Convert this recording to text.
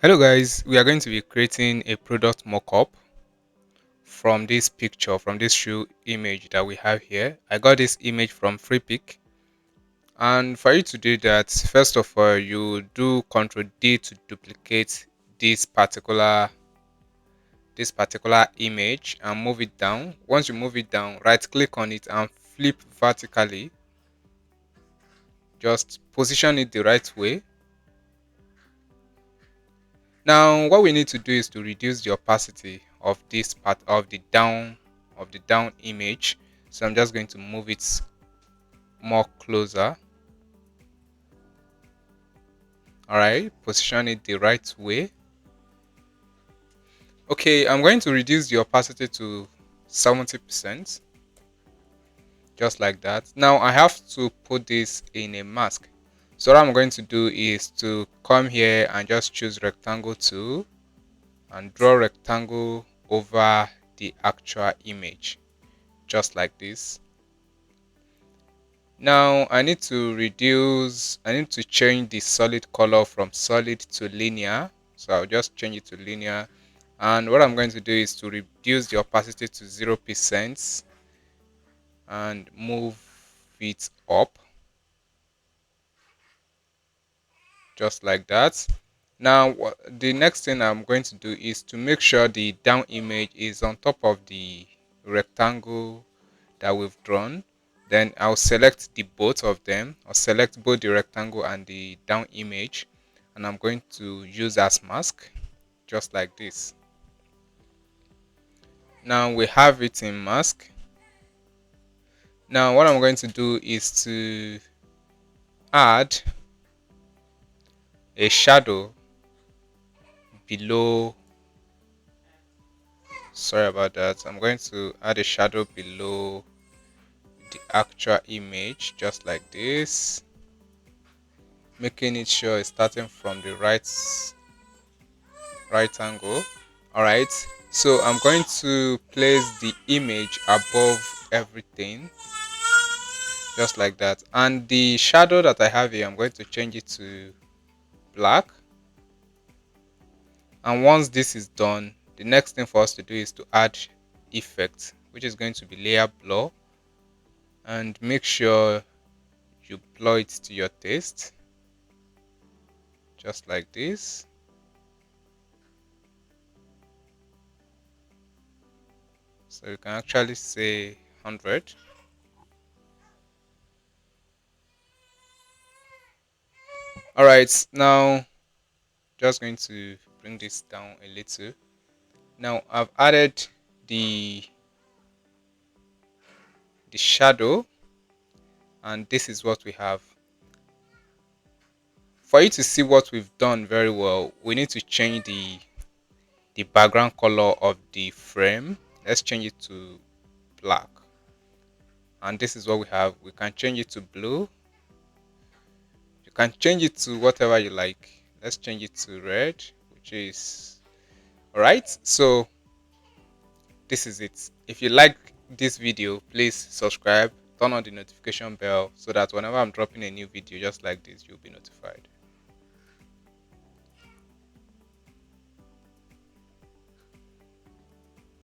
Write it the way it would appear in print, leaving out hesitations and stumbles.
Hello guys, we are going to be creating a product mockup from this picture, from this shoe image that we have here. I got this image from FreePic, and for you to do that, first of all, you do Ctrl D to duplicate this particular image and move it down. Once you move it down, right click on it and flip vertically. Just position it the right way. Now, what we need to do is to reduce the opacity of this part of the down image. So I'm just going to move it more closer. All right, position it the right way. Okay, I'm going to reduce the opacity to 70%, just like that. Now I have to put this in a mask. So what I'm going to do is to come here and just choose rectangle tool and draw rectangle over the actual image, just like this. Now I need to change the solid color from solid to linear. So I'll just change it to linear. And what I'm going to do is to reduce the opacity to 0% and move it up, just like that. Now the next thing I'm going to do is to make sure the down image is on top of the rectangle that we've drawn. Then I'll select the both of them. I'll select both the rectangle and the down image, and I'm going to use as mask, just like this. Now we have it in mask. Now what I'm going to do is to add a shadow below. Sorry about that. I'm going to add a shadow below the actual image, just like this, making it sure it's starting from the right angle. All right, so I'm going to place the image above everything, just like that. And the shadow that I have here, I'm going to change it to black. And once this is done, the next thing for us to do is to add effect, which is going to be layer blur, and make sure you blur it to your taste, just like this. So you can actually say 100. All right, now just going to bring this down a little. Now I've added the shadow, and this is what we have. For you to see what we've done very well, we need to change the background color of the frame. Let's change it to black, and this is what we have. We can change it to blue. You can change it to whatever you like. Let's change it to red, which is all right. So this is it. If you like this video, please subscribe, turn on the notification bell so that whenever I'm dropping a new video just like this, you'll be notified.